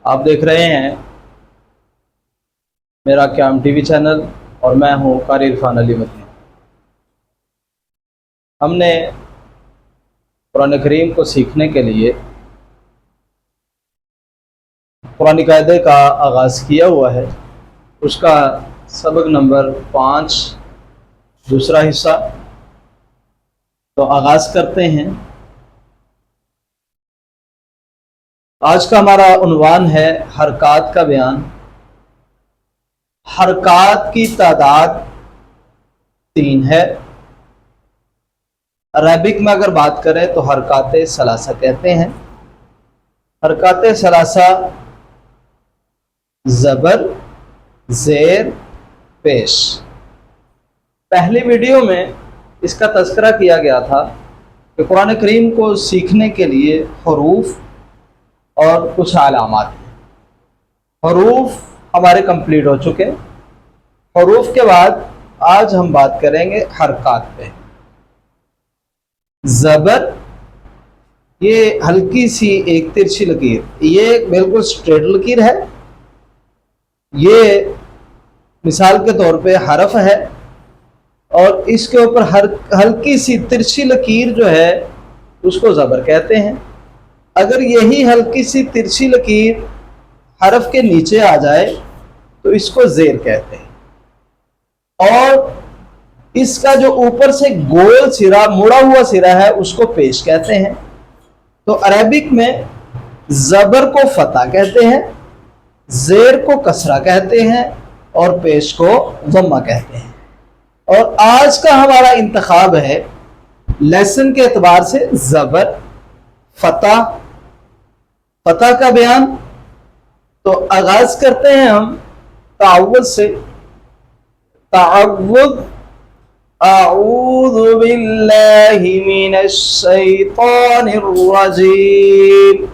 آپ دیکھ رہے ہیں میرا قیام ٹی وی چینل اور میں ہوں قاری عرفان علی مدنی۔ ہم نے قرآن کریم کو سیکھنے کے لیے قرآن قاعدے کا آغاز کیا ہوا ہے۔ اس کا سبق نمبر 5 دوسرا حصہ، تو آغاز کرتے ہیں۔ آج کا ہمارا عنوان ہے حرکات کا بیان۔ حرکات کی تعداد 3 ہے۔ عربک میں اگر بات کریں تو حرکات ثلاثہ کہتے ہیں۔ حرکات ثلاثہ زبر، زیر، پیش۔ پہلی ویڈیو میں اس کا تذکرہ کیا گیا تھا کہ قرآن کریم کو سیکھنے کے لیے حروف اور کچھ علامات ہیں۔ حروف ہمارے کمپلیٹ ہو چکے۔ حروف کے بعد آج ہم بات کریں گے حرکات پہ۔ زبر، یہ ہلکی سی ایک ترچھی لکیر، یہ بالکل سٹریٹ لکیر ہے۔ یہ مثال کے طور پہ حرف ہے اور اس کے اوپر ہلکی سی ترچھی لکیر جو ہے اس کو زبر کہتے ہیں۔ اگر یہی ہلکی سی ترچھی لکیر حرف کے نیچے آ جائے تو اس کو زیر کہتے ہیں، اور اس کا جو اوپر سے گول سرا، مڑا ہوا سرا ہے، اس کو پیش کہتے ہیں۔ تو عربک میں زبر کو فتح کہتے ہیں، زیر کو کسرہ کہتے ہیں اور پیش کو ضمہ کہتے ہیں۔ اور آج کا ہمارا انتخاب ہے لیسن کے اعتبار سے زبر، فتح کا بیان۔ تو آغاز کرتے ہیں ہم تعوذ سے۔ تعوذ، اعوذ باللہ من الشیطان الرجیم۔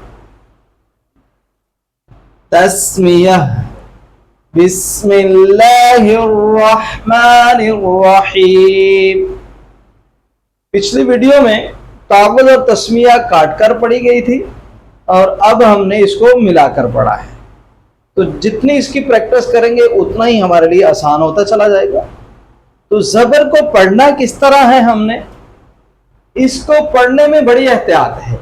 تسمیہ، بسم اللہ الرحمن الرحیم۔ پچھلی ویڈیو میں تعوذ اور تسمیہ کاٹ کر پڑھی گئی تھی اور اب ہم نے اس کو ملا کر پڑھا ہے۔ تو جتنی اس کی پریکٹس کریں گے اتنا ہی ہمارے لیے آسان ہوتا چلا جائے گا۔ تو زبر کو پڑھنا کس طرح ہے، ہم نے اس کو پڑھنے میں بڑی احتیاط ہے۔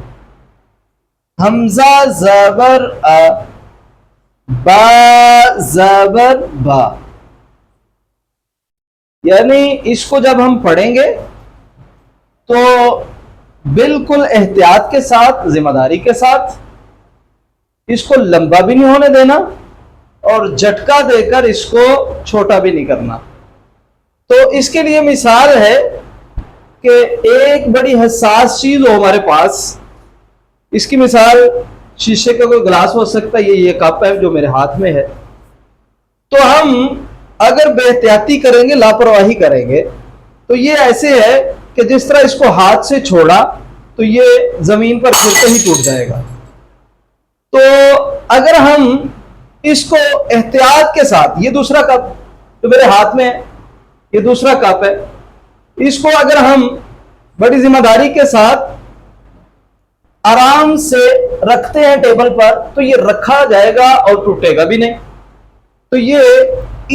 حمزہ زبر ا، با زبر با، یعنی اس کو جب ہم پڑھیں گے تو بالکل احتیاط کے ساتھ، ذمہ داری کے ساتھ، اس کو لمبا بھی نہیں ہونے دینا اور جھٹکا دے کر اس کو چھوٹا بھی نہیں کرنا۔ تو اس کے لیے مثال ہے کہ ایک بڑی حساس چیز ہو ہمارے پاس۔ اس کی مثال شیشے کا کوئی گلاس ہو سکتا ہے، یہ کپ ہے جو میرے ہاتھ میں ہے۔ تو ہم اگر بے احتیاطی کریں گے، لاپرواہی کریں گے، تو یہ ایسے ہے کہ جس طرح اس کو ہاتھ سے چھوڑا تو یہ زمین پر گرتے ہی ٹوٹ جائے گا۔ تو اگر ہم اس کو احتیاط کے ساتھ، یہ دوسرا کپ جو میرے ہاتھ میں ہے، یہ دوسرا کپ ہے، اس کو اگر ہم بڑی ذمہ داری کے ساتھ آرام سے رکھتے ہیں ٹیبل پر تو یہ رکھا جائے گا اور ٹوٹے گا بھی نہیں۔ تو یہ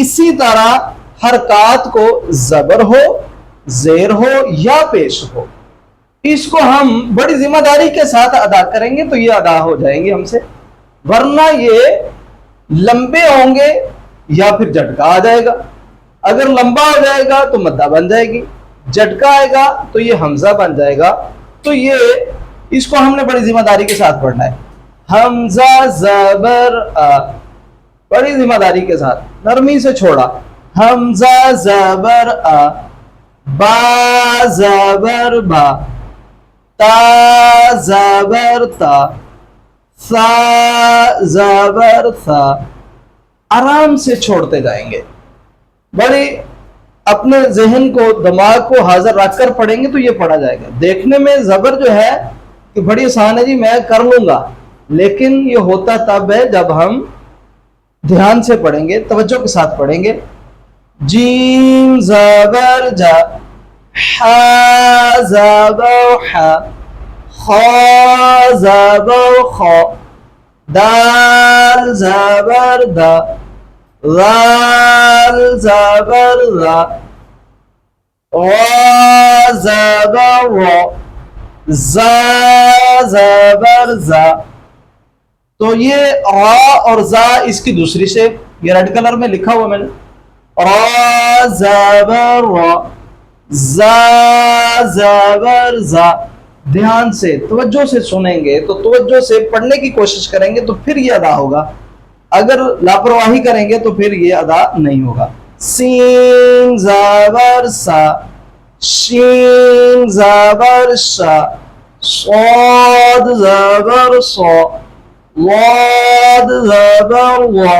اسی طرح حرکات کو زبر ہو، زیر ہو یا پیش ہو، اس کو ہم بڑی ذمہ داری کے ساتھ ادا کریں گے تو یہ ادا ہو جائیں گے ہم سے، ورنہ یہ لمبے ہوں گے یا پھر جھٹکا آ جائے گا۔ اگر لمبا ہو جائے گا تو مدہ بن جائے گی، جھٹکا آئے گا تو یہ حمزہ بن جائے گا۔ تو یہ اس کو ہم نے بڑی ذمہ داری کے ساتھ پڑھنا ہے۔ حمزہ زبر ا، بڑی ذمہ داری کے ساتھ، نرمی سے چھوڑا۔ حمزہ زبر ا، با زبر با، تا زبر تا، ثا زبر ثا۔ آرام سے چھوڑتے جائیں گے، بڑی اپنے ذہن کو، دماغ کو حاضر رکھ کر پڑھیں گے تو یہ پڑھا جائے گا۔ دیکھنے میں زبر جو ہے کہ بڑی آسان ہے، جی میں کر لوں گا، لیکن یہ ہوتا تب ہے جب ہم دھیان سے پڑھیں گے، توجہ کے ساتھ پڑھیں گے۔ جیم زبر جا، حا زبر حا، خا زبر خا، دال زبر دا، ذال زبر ذا، را زبر را، زا زبر زا. تو یہ را اور زا اس کی دوسری شیپ، یہ ریڈ کلر میں لکھا ہوا میں نے، را زبر را، زا زبر زا. دھیان سے توجہ سے سنیں گے تو توجہ سے پڑھنے کی کوشش کریں گے تو پھر یہ ادا ہوگا، اگر لاپرواہی کریں گے تو پھر یہ ادا نہیں ہوگا. سین زبر سا، شین زبر شا، صاد زبر صا، ضاد زبر وا،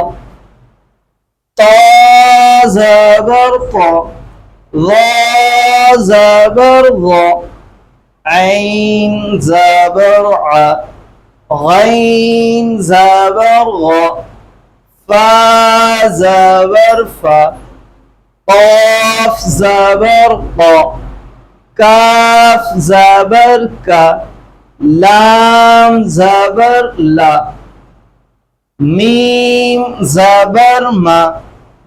طا زبر طا، ظا زبر ظا، عین زبر ع، غین زبر غا، فا زبر فا، قاف زبر قا، کاف زبر کا، لام زبر لا، میم زبر ما،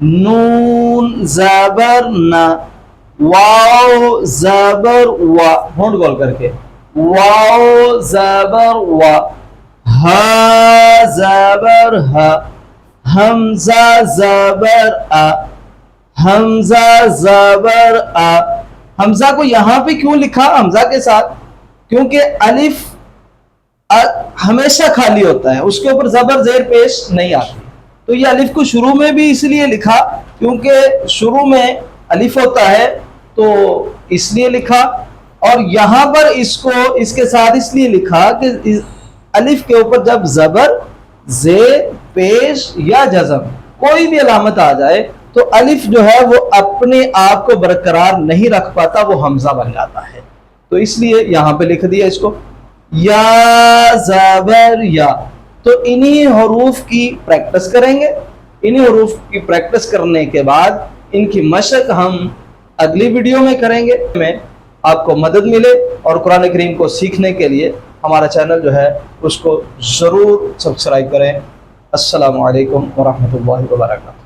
نون زبر نا، واو زبر وا، ہونٹ گول کر کے، واو زبر وا، ہا زبر ہا، حمزہ زبر آ، حمزہ زبر آ. حمزہ کو یہاں پہ کیوں لکھا حمزہ کے ساتھ؟ کیونکہ الف ہمیشہ خالی ہوتا ہے، اس کے اوپر زبر زیر پیش نہیں آتی، تو یہ الف کو شروع میں بھی اس لیے لکھا کیونکہ شروع میں الف ہوتا ہے تو اس لیے لکھا، اور یہاں پر اس کو اس کے ساتھ اس لیے لکھا کہ الف کے اوپر جب زبر زیر پیش یا جزم کوئی بھی علامت آ جائے تو الف جو ہے وہ اپنے آپ کو برقرار نہیں رکھ پاتا، وہ حمزہ بن جاتا ہے، تو اس لیے یہاں پہ لکھ دیا اس کو. یا زبر یا. تو انہی حروف کی پریکٹس کریں گے، انہی حروف کی پریکٹس کرنے کے بعد ان کی مشق ہم اگلی ویڈیو میں کریں گے. میں آپ کو مدد ملے اور قرآن کریم کو سیکھنے کے لیے ہمارا چینل جو ہے اس کو ضرور سبسکرائب کریں. السلام علیکم ورحمۃ اللہ وبرکاتہ.